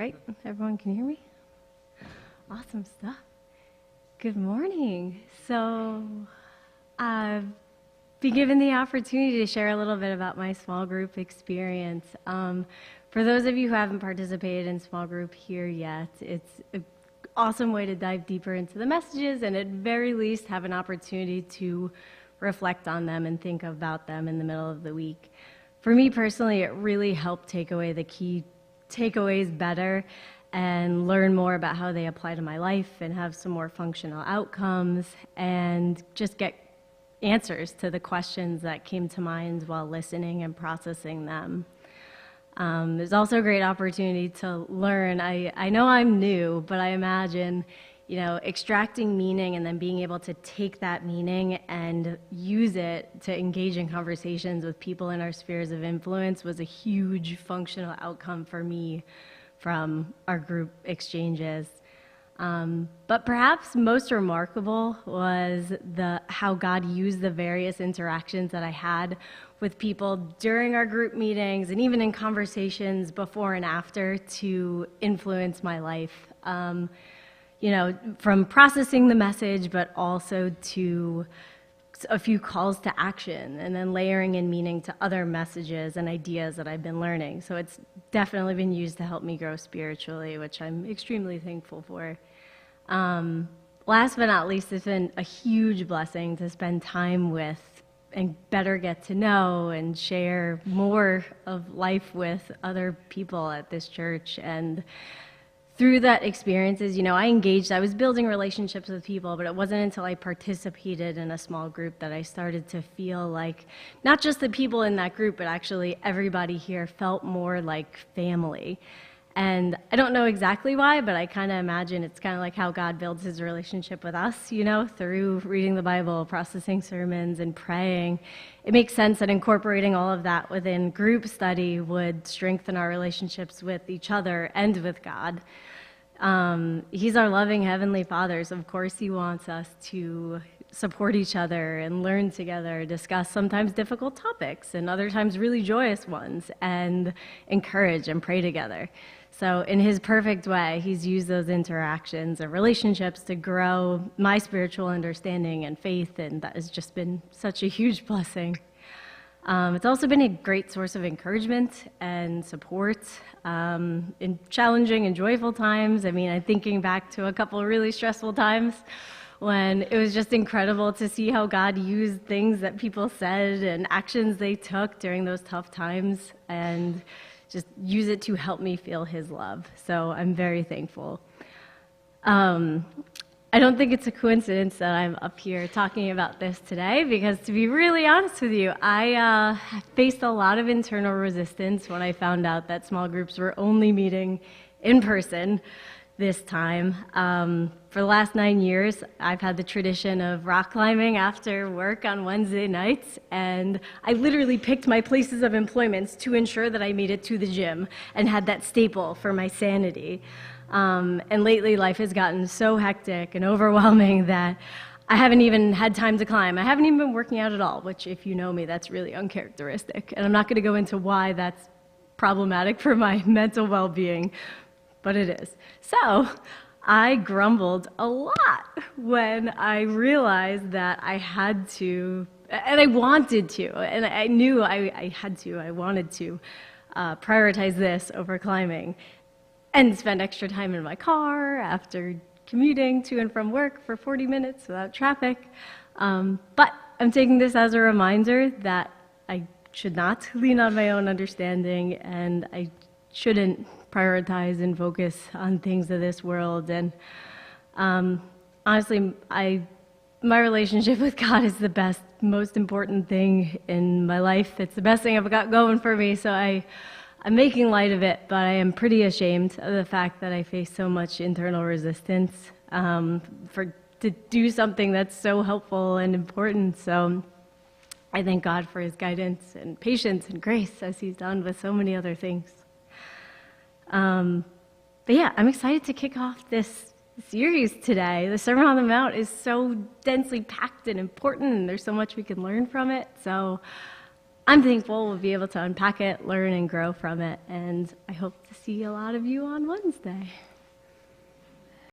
right? Everyone can hear me? Awesome stuff. Good morning. So I've been given the opportunity to share a little bit about my small group experience. For those of you who haven't participated in small group here yet, it's an awesome way to dive deeper into the messages and at very least have an opportunity to reflect on them and think about them in the middle of the week. For me personally, it really helped take away the key takeaways better and learn more about how they apply to my life and have some more functional outcomes and just get answers to the questions that came to mind while listening and processing them. There's also a great opportunity to learn. I know I'm new, but I imagine, extracting meaning and then being able to take that meaning and use it to engage in conversations with people in our spheres of influence was a huge functional outcome for me from our group exchanges. But perhaps most remarkable was how God used the various interactions that I had with people during our group meetings and even in conversations before and after to influence my life. From processing the message, but also to a few calls to action, and then layering in meaning to other messages and ideas that I've been learning. So it's definitely been used to help me grow spiritually, which I'm extremely thankful for. Last but not least, it's been a huge blessing to spend time with and better get to know and share more of life with other people at this church. And through that experiences, I was building relationships with people, but it wasn't until I participated in a small group that I started to feel like not just the people in that group, but actually everybody here felt more like family. And I don't know exactly why, but I kind of imagine it's kind of like how God builds his relationship with us, through reading the Bible, processing sermons, and praying. It makes sense that incorporating all of that within group study would strengthen our relationships with each other and with God. He's our loving Heavenly Father, so of course he wants us to support each other and learn together, discuss sometimes difficult topics and other times really joyous ones, and encourage and pray together. So in his perfect way, he's used those interactions and relationships to grow my spiritual understanding and faith, and that has just been such a huge blessing. It's also been a great source of encouragement and support in challenging and joyful times. I'm thinking back to a couple of really stressful times when it was just incredible to see how God used things that people said and actions they took during those tough times and just use it to help me feel his love. So I'm very thankful. I don't think it's a coincidence that I'm up here talking about this today because, to be really honest with you, I faced a lot of internal resistance when I found out that small groups were only meeting in person this time. For the last 9 years, I've had the tradition of rock climbing after work on Wednesday nights, and I literally picked my places of employment to ensure that I made it to the gym and had that staple for my sanity. And lately, life has gotten so hectic and overwhelming that I haven't even had time to climb. I haven't even been working out at all, which, if you know me, that's really uncharacteristic. And I'm not going to go into why that's problematic for my mental well-being, but it is. So I grumbled a lot when I realized that I had to, and I wanted to, and I knew I had to, I wanted to prioritize this over climbing and spend extra time in my car after commuting to and from work for 40 minutes without traffic. But I'm taking this as a reminder that I should not lean on my own understanding, and I shouldn't prioritize and focus on things of this world. And honestly, my relationship with God is the best, most important thing in my life. It's the best thing I've got going for me, so I'm making light of it, but I am pretty ashamed of the fact that I face so much internal resistance to do something that's so helpful and important. So I thank God for his guidance and patience and grace, as he's done with so many other things. But yeah, I'm excited to kick off this series today. The Sermon on the Mount is so densely packed and important, and there's so much we can learn from it. So I'm thankful we'll be able to unpack it, learn, and grow from it. And I hope to see a lot of you on Wednesday.